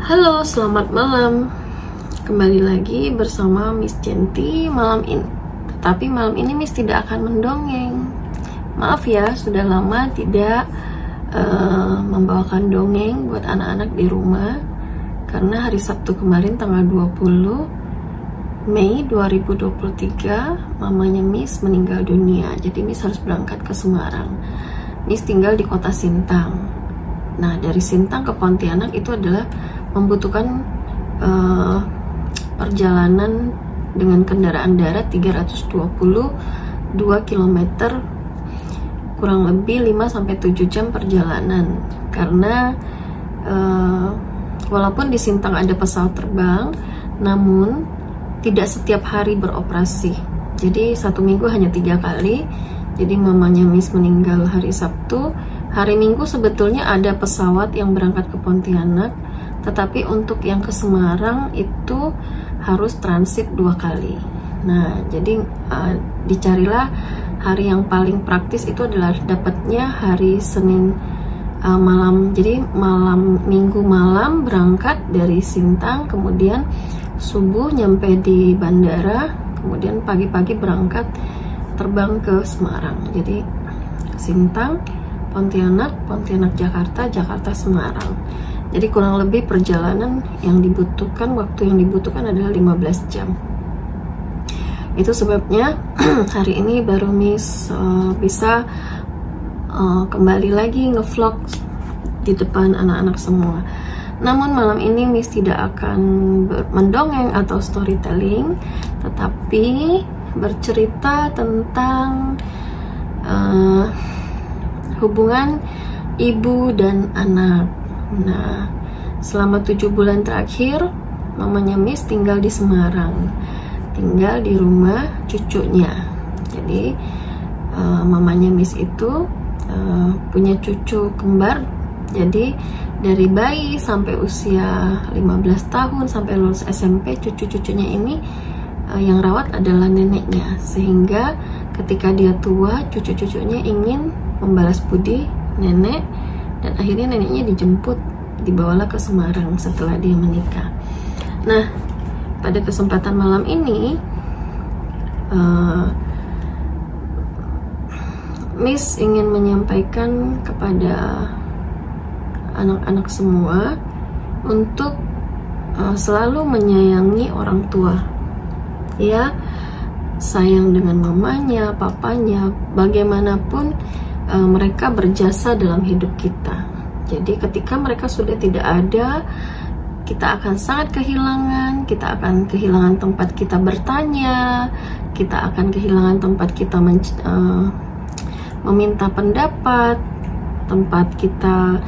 Halo, selamat malam. Kembali lagi bersama Miss Genti malam ini. Tetapi malam ini Miss tidak akan mendongeng. Maaf ya, sudah lama tidak membawakan dongeng buat anak-anak di rumah. Karena hari Sabtu kemarin tanggal 20 Mei 2023 mamanya Miss meninggal dunia. Jadi Miss harus berangkat ke Semarang. Miss tinggal di kota Sintang. Nah, dari Sintang ke Pontianak itu adalah membutuhkan perjalanan dengan kendaraan darat 322 km, kurang lebih 5-7 jam perjalanan. Karena walaupun di Sintang ada pesawat terbang, namun tidak setiap hari beroperasi. Jadi satu minggu hanya 3 kali. Jadi mamanya Miss meninggal hari Sabtu. Hari Minggu sebetulnya ada pesawat yang berangkat ke Pontianak, tetapi untuk yang ke Semarang itu harus transit 2 kali. Nah, jadi dicarilah hari yang paling praktis itu adalah dapatnya hari Senin malam. Jadi malam Minggu malam berangkat dari Sintang, kemudian subuh nyampe di bandara, kemudian pagi-pagi berangkat terbang ke Semarang. Jadi Sintang, Pontianak, Jakarta, Jakarta, Semarang. Jadi kurang lebih perjalanan yang dibutuhkan, waktu yang dibutuhkan adalah 15 jam. Itu sebabnya hari ini baru Miss bisa kembali lagi ngevlog di depan anak-anak semua. Namun malam ini Miss tidak akan mendongeng atau storytelling, tetapi bercerita tentang hubungan ibu dan anak. Nah, selama 7 bulan terakhir mamanya Miss tinggal di Semarang, tinggal di rumah cucunya. Jadi mamanya Miss itu punya cucu kembar. Jadi dari bayi sampai usia 15 tahun sampai lulus SMP, cucu-cucunya ini yang rawat adalah neneknya. Sehingga ketika dia tua, cucu-cucunya ingin membalas budi nenek, dan akhirnya neneknya dijemput, dibawalah ke Semarang setelah dia menikah. Nah, pada kesempatan malam ini Miss ingin menyampaikan kepada anak-anak semua untuk selalu menyayangi orang tua. Ya, sayang dengan mamanya, papanya, bagaimanapun mereka berjasa dalam hidup kita. Jadi ketika mereka sudah tidak ada, kita akan sangat kehilangan. Kita akan kehilangan tempat kita bertanya, kita akan kehilangan tempat kita meminta pendapat, tempat kita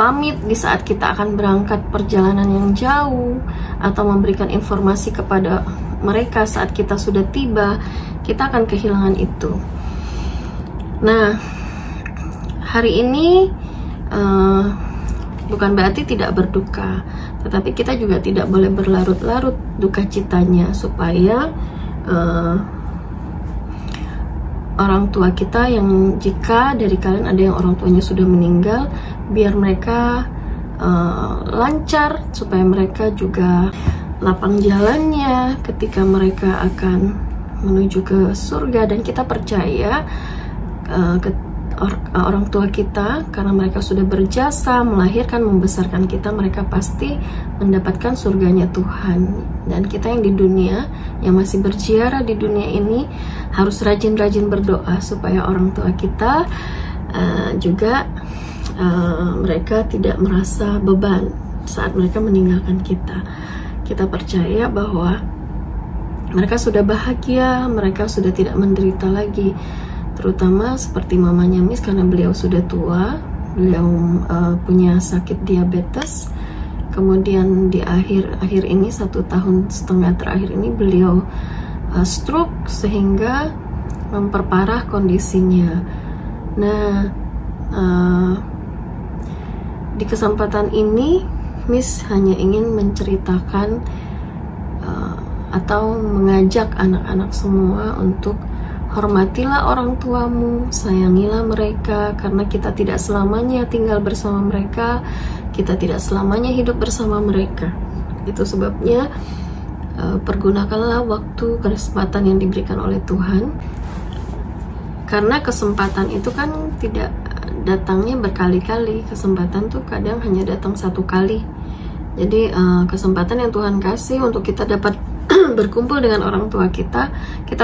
pamit di saat kita akan berangkat perjalanan yang jauh, atau memberikan informasi kepada mereka saat kita sudah tiba. Kita akan kehilangan itu. Nah, hari ini bukan berarti tidak berduka, tetapi kita juga tidak boleh berlarut-larut duka citanya, supaya orang tua kita yang, jika dari kalian ada yang orang tuanya sudah meninggal, biar mereka lancar, supaya mereka juga lapang jalannya ketika mereka akan menuju ke surga. Dan kita percaya orang tua kita, karena mereka sudah berjasa melahirkan, membesarkan kita, mereka pasti mendapatkan surganya Tuhan. Dan kita yang di dunia, yang masih berziarah di dunia ini, harus rajin-rajin berdoa supaya orang tua kita juga mereka tidak merasa beban saat mereka meninggalkan kita. Kita percaya bahwa mereka sudah bahagia, mereka sudah tidak menderita lagi. Terutama seperti mamanya Miss, karena beliau sudah tua, beliau punya sakit diabetes. Kemudian di akhir ini, 1,5 tahun terakhir ini, beliau stroke, sehingga memperparah kondisinya. Nah, di kesempatan ini Miss hanya ingin menceritakan atau mengajak anak-anak semua untuk Hormatilah orang tuamu, sayangilah mereka, karena kita tidak selamanya tinggal bersama mereka, kita tidak selamanya hidup bersama mereka. Itu sebabnya pergunakanlah waktu, kesempatan yang diberikan oleh Tuhan, karena kesempatan itu kan tidak datangnya berkali-kali. Kesempatan tuh kadang hanya datang satu kali. Jadi kesempatan yang Tuhan kasih untuk kita dapat berkumpul dengan orang tua kita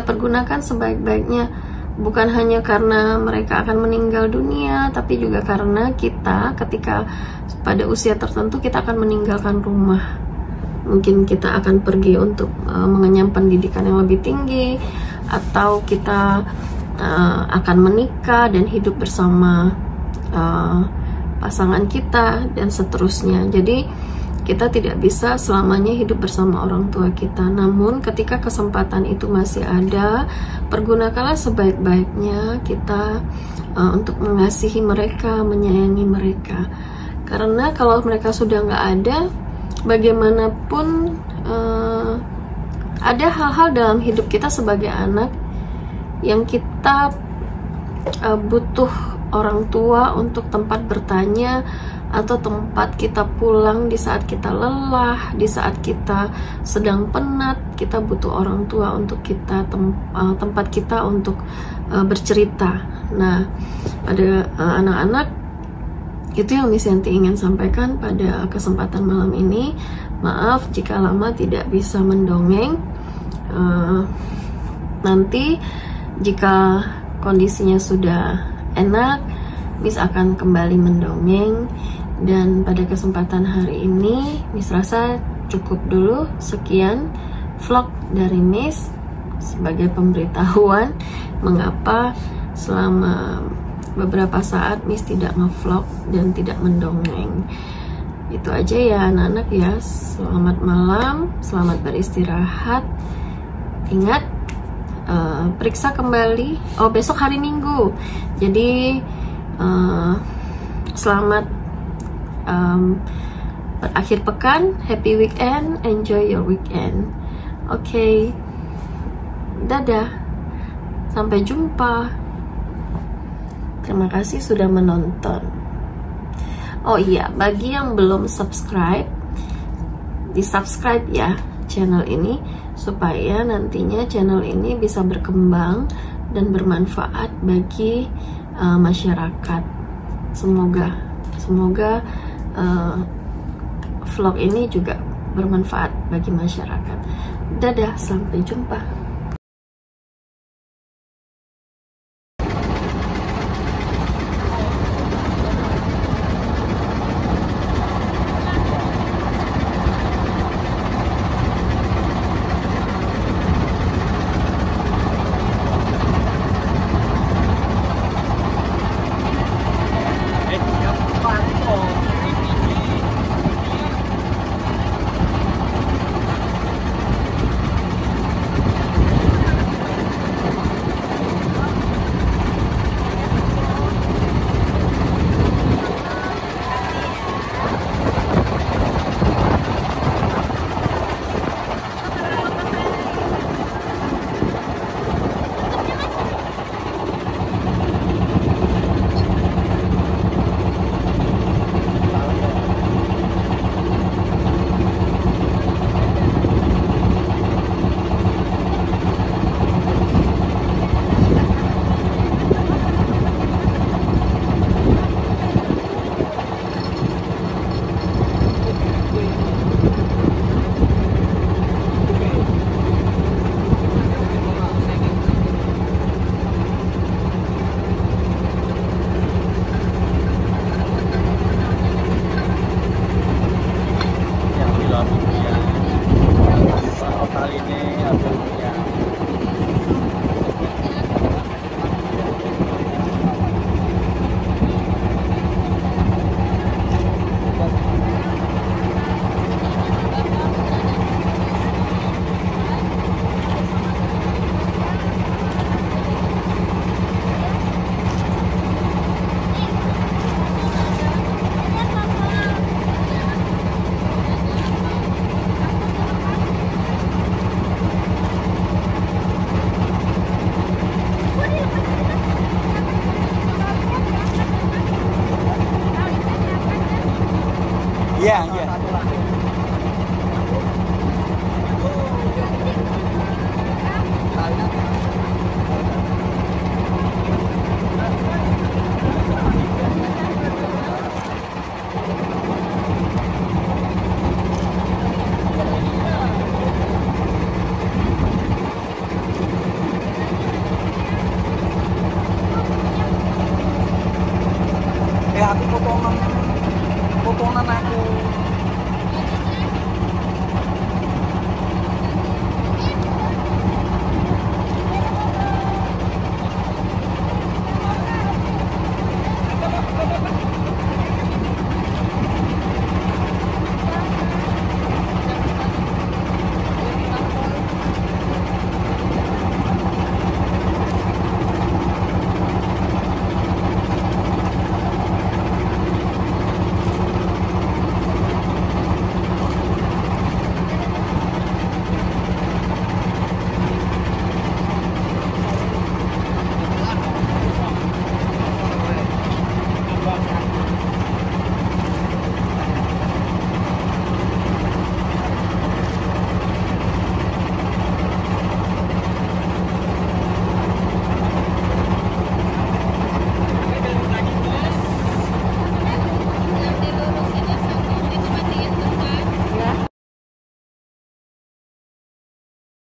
pergunakan sebaik-baiknya, bukan hanya karena mereka akan meninggal dunia, tapi juga karena kita ketika pada usia tertentu kita akan meninggalkan rumah. Mungkin kita akan pergi untuk mengenyam pendidikan yang lebih tinggi, atau kita akan menikah dan hidup bersama pasangan kita dan seterusnya. Jadi kita tidak bisa selamanya hidup bersama orang tua kita. Namun ketika kesempatan itu masih ada, pergunakanlah sebaik-baiknya kita untuk mengasihi mereka, menyayangi mereka. Karena kalau mereka sudah nggak ada, bagaimanapun ada hal-hal dalam hidup kita sebagai anak yang kita butuh orang tua untuk tempat bertanya, atau tempat kita pulang di saat kita lelah, di saat kita sedang penat. Kita butuh orang tua untuk kita tempat kita untuk bercerita. Nah, pada anak-anak itu yang Miss Yanti ingin sampaikan pada kesempatan malam ini. Maaf jika lama tidak bisa mendongeng. Nanti jika kondisinya sudah enak, Miss akan kembali mendongeng. Dan pada kesempatan hari ini Miss rasa cukup dulu. Sekian vlog dari Miss sebagai pemberitahuan mengapa selama beberapa saat Miss tidak nge-vlog dan tidak mendongeng. Itu aja ya anak-anak ya. Selamat malam, selamat beristirahat. Ingat, periksa kembali. Oh, besok hari Minggu. Jadi selamat berakhir pekan, happy weekend, enjoy your weekend. Oke, dadah, sampai jumpa. Terima kasih sudah menonton. Oh iya, bagi yang belum subscribe, di subscribe ya channel ini, supaya nantinya channel ini bisa berkembang dan bermanfaat bagi masyarakat. Semoga vlog ini juga bermanfaat bagi masyarakat. Dadah, sampai jumpa. Iya, iya. Aku potongan